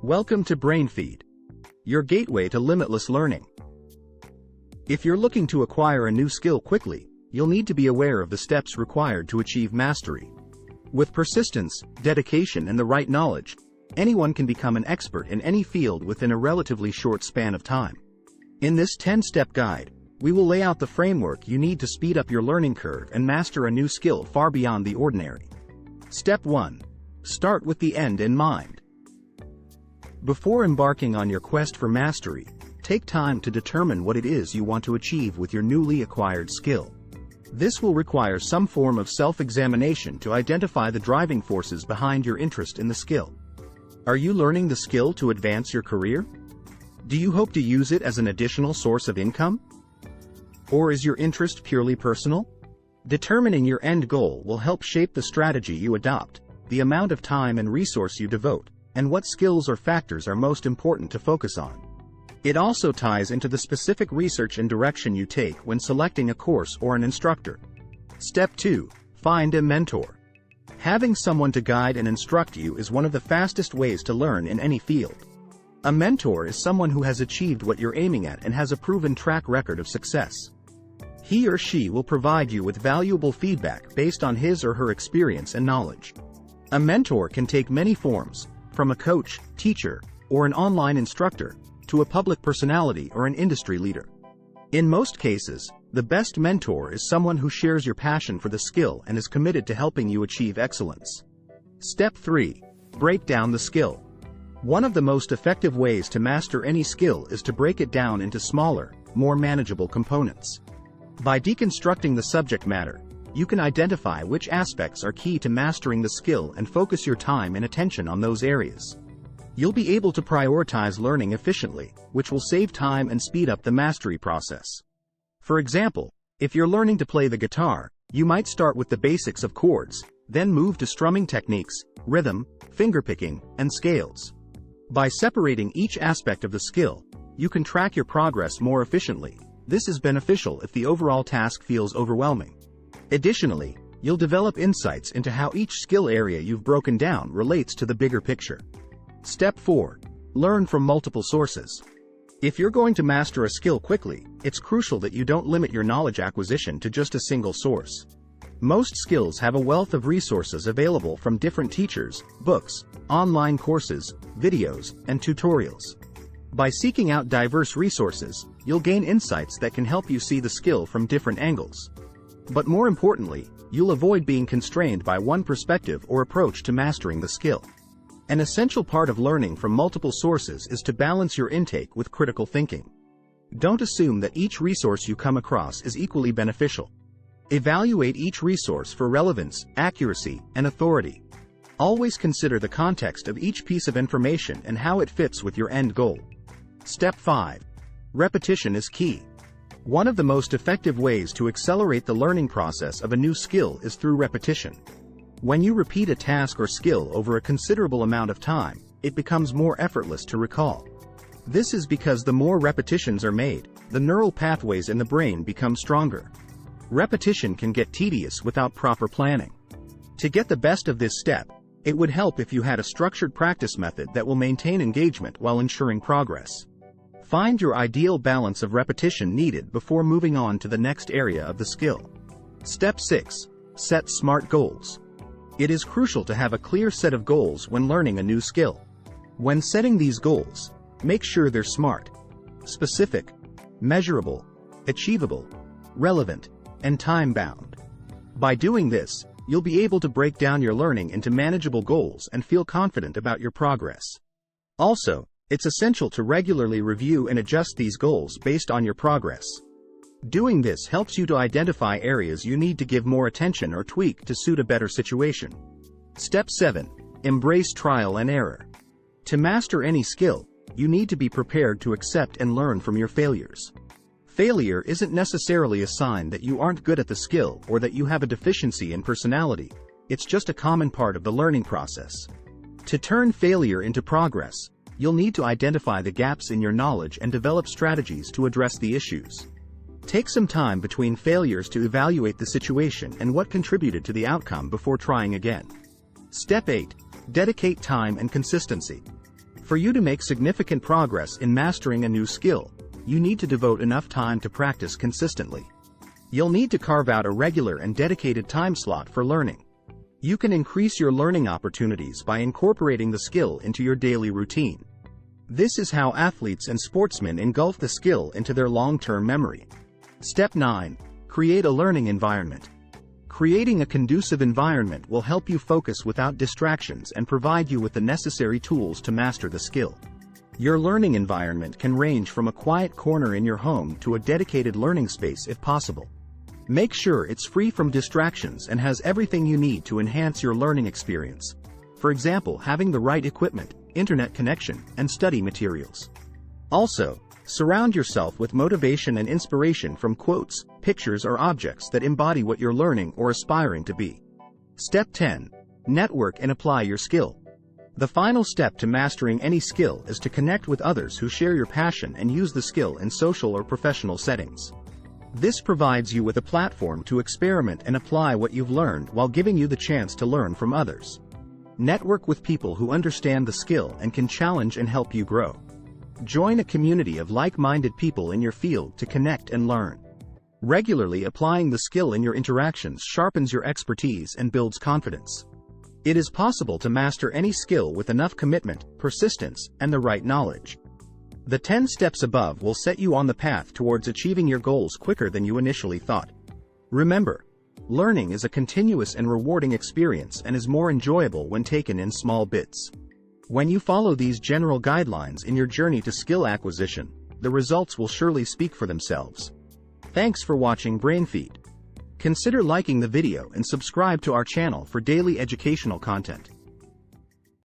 Welcome to BrainFeed, your gateway to limitless learning. If you're looking to acquire a new skill quickly, you'll need to be aware of the steps required to achieve mastery. With persistence, dedication, and the right knowledge, anyone can become an expert in any field within a relatively short span of time. In this 10-step guide, we will lay out the framework you need to speed up your learning curve and master a new skill far beyond the ordinary. Step 1. Start with the end in mind. Before embarking on your quest for mastery, take time to determine what it is you want to achieve with your newly acquired skill. This will require some form of self-examination to identify the driving forces behind your interest in the skill. Are you learning the skill to advance your career? Do you hope to use it as an additional source of income? Or is your interest purely personal? Determining your end goal will help shape the strategy you adopt, the amount of time and resource you devote, and what skills or factors are most important to focus on. It also ties into the specific research and direction you take when selecting a course or an instructor. Step 2. Find a mentor. Having someone to guide and instruct you is one of the fastest ways to learn in any field. A mentor is someone who has achieved what you're aiming at and has a proven track record of success. He or she will provide you with valuable feedback based on his or her experience and knowledge. A mentor can take many forms, from a coach, teacher, or an online instructor, to a public personality or an industry leader. In most cases, the best mentor is someone who shares your passion for the skill and is committed to helping you achieve excellence. Step 3. Break down the skill. One of the most effective ways to master any skill is to break it down into smaller, more manageable components. By deconstructing the subject matter, you can identify which aspects are key to mastering the skill and focus your time and attention on those areas. You'll be able to prioritize learning efficiently, which will save time and speed up the mastery process. For example, if you're learning to play the guitar, you might start with the basics of chords, then move to strumming techniques, rhythm, fingerpicking, and scales. By separating each aspect of the skill, you can track your progress more efficiently. This is beneficial if the overall task feels overwhelming. Additionally, you'll develop insights into how each skill area you've broken down relates to the bigger picture. Step 4. Learn from multiple sources. If you're going to master a skill quickly, it's crucial that you don't limit your knowledge acquisition to just a single source. Most skills have a wealth of resources available from different teachers, books, online courses, videos, and tutorials. By seeking out diverse resources, you'll gain insights that can help you see the skill from different angles. But more importantly, you'll avoid being constrained by one perspective or approach to mastering the skill. An essential part of learning from multiple sources is to balance your intake with critical thinking. Don't assume that each resource you come across is equally beneficial. Evaluate each resource for relevance, accuracy, and authority. Always consider the context of each piece of information and how it fits with your end goal. Step 5. Repetition is key. One of the most effective ways to accelerate the learning process of a new skill is through repetition. When you repeat a task or skill over a considerable amount of time, it becomes more effortless to recall. This is because the more repetitions are made, the neural pathways in the brain become stronger. Repetition can get tedious without proper planning. To get the best of this step, it would help if you had a structured practice method that will maintain engagement while ensuring progress. Find your ideal balance of repetition needed before moving on to the next area of the skill. Step 6. Set SMART goals. It is crucial to have a clear set of goals when learning a new skill. When setting these goals, make sure they're SMART: specific, measurable, achievable, relevant, and time-bound. By doing this, you'll be able to break down your learning into manageable goals and feel confident about your progress. Also, it's essential to regularly review and adjust these goals based on your progress. Doing this helps you to identify areas you need to give more attention or tweak to suit a better situation. Step 7. Embrace trial and error. To master any skill, you need to be prepared to accept and learn from your failures. Failure isn't necessarily a sign that you aren't good at the skill or that you have a deficiency in personality. It's just a common part of the learning process. To turn failure into progress, you'll need to identify the gaps in your knowledge and develop strategies to address the issues. Take some time between failures to evaluate the situation and what contributed to the outcome before trying again. Step 8. Dedicate time and consistency. For you to make significant progress in mastering a new skill, you need to devote enough time to practice consistently. You'll need to carve out a regular and dedicated time slot for learning. You can increase your learning opportunities by incorporating the skill into your daily routine. This is how athletes and sportsmen engulf the skill into their long-term memory. Step 9. Create a learning environment. Creating a conducive environment will help you focus without distractions and provide you with the necessary tools to master the skill. Your learning environment can range from a quiet corner in your home to a dedicated learning space if possible. Make sure it's free from distractions and has everything you need to enhance your learning experience. For example, having the right equipment, internet connection, and study materials. Also, surround yourself with motivation and inspiration from quotes, pictures, or objects that embody what you're learning or aspiring to be. Step 10. Network and apply your skill. The final step to mastering any skill is to connect with others who share your passion and use the skill in social or professional settings. This provides you with a platform to experiment and apply what you've learned while giving you the chance to learn from others. Network with people who understand the skill and can challenge and help you grow. Join a community of like-minded people in your field to connect and learn. Regularly applying the skill in your interactions sharpens your expertise and builds confidence. It is possible to master any skill with enough commitment, persistence, and the right knowledge. The 10 steps above will set you on the path towards achieving your goals quicker than you initially thought. Remember, learning is a continuous and rewarding experience and is more enjoyable when taken in small bits. When you follow these general guidelines in your journey to skill acquisition, the results will surely speak for themselves. Thanks for watching BrainFeed. Consider liking the video and subscribe to our channel for daily educational content.